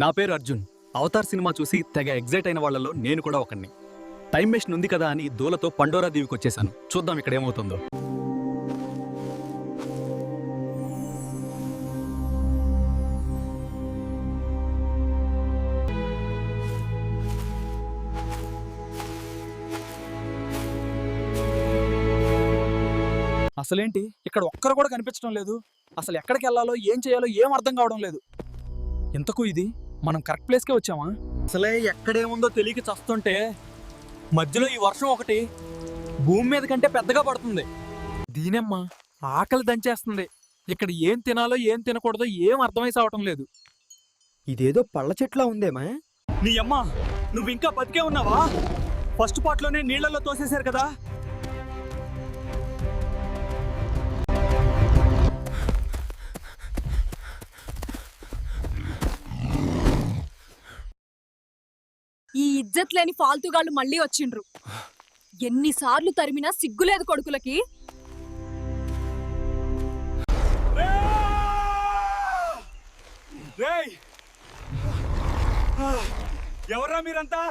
నా పేరు Arjun. Avatar cinema చూసి తెగ ఎగ్జైట్ అయిన వాళ్ళలో నేను కూడా ఒకడిని. టైం మెషిన్ ఉంది కదా అని దూలతో పండోరా దీవికి వచ్చేసాను. చూద్దాం ఇక్కడ ఏమవుతుందో. అసలేంటి ఇక్కడ ఒక్కరు కూడా కనిపించడం లేదు. అసలు ఎక్కడికి వెళ్ళాలో ఏం చేయాలో ఏం అర్థం కావడం లేదు. ఎంతకు ఇది మనం కరెక్ట్ ప్లేస్కే వచ్చామా? అసలే ఎక్కడేముందో తెలియక చస్తుంటే మధ్యలో ఈ వర్షం ఒకటి భూమి మీద కంటే పెద్దగా పడుతుంది. దీనమ్మా ఆకలి దంచేస్తుంది. ఇక్కడ ఏం తినాలో ఏం తినకూడదో ఏం అర్థమై సావటం లేదు. ఇదేదో పళ్ళ చెట్లా ఉందేమా? నీ అమ్మ నువ్వు ఇంకా బతికే ఉన్నావా? ఫస్ట్ పార్ట్లోనే నీళ్లలో తోసేశారు కదా. ఈ ఇజ్జత్ లేని ఫాల్తుగాళ్ళు మళ్ళీ వచ్చిండ్రు. ఎన్నిసార్లు తరిమినా సిగ్గులేదు కొడుకులకి. ఎవరా మీరంతా?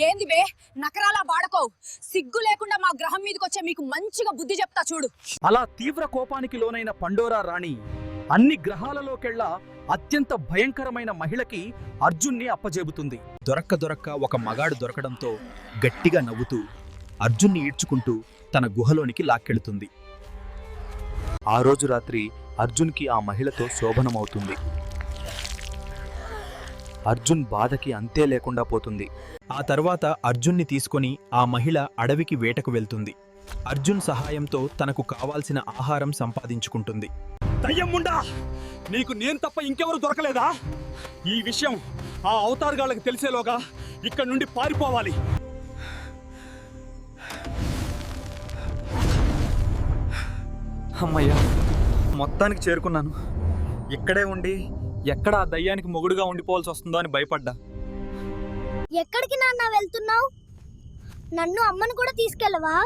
ఏంది బే నకరాలా వాడకోవు. సిగ్గు లేకుండా మా గ్రహం మీదకి వచ్చే మీకు మంచిగా బుద్ధి చెప్తా చూడు. అలా తీవ్ర కోపానికి లోనైన పండోరా రాణి అన్ని గ్రహాలలోకెల్లా అత్యంత భయంకరమైన మహిళకి అర్జున్ని అప్పజేబుతుంది. దొరక్క ఒక మగాడు దొరకడంతో గట్టిగా నవ్వుతూ అర్జున్ని ఈడ్చుకుంటూ తన గుహలోనికి లాక్కెళుతుంది. ఆ రోజు రాత్రి అర్జున్కి ఆ మహిళతో శోభనమవుతుంది. అర్జున్ బాధకి అంతే లేకుండా పోతుంది. ఆ తర్వాత అర్జున్ని తీసుకొని ఆ మహిళ అడవికి వేటకు వెళ్తుంది. అర్జున్ సహాయంతో తనకు కావాల్సిన ఆహారం సంపాదించుకుంటుంది. దయ్యమ్ముండా, నీకు నేను తప్ప ఇంకెవరు దొరకలేదా? ఈ విషయం ఆ అవతారగాళ్ళకి తెలిసేలోగా ఇక్కడి నుండి పారిపోవాలి. అమ్మయ్యా, మొత్తానికి చేరుకున్నాను. ఇక్కడే ఉండి ఎక్కడ ఆ దయ్యానికి మొగుడుగా ఉండిపోవాల్సి వస్తుందో అని భయపడ్డా. ఎక్కడికి నాన్న వెళ్తున్నావు? నన్ను అమ్మను కూడా తీసుకెళ్ళవా?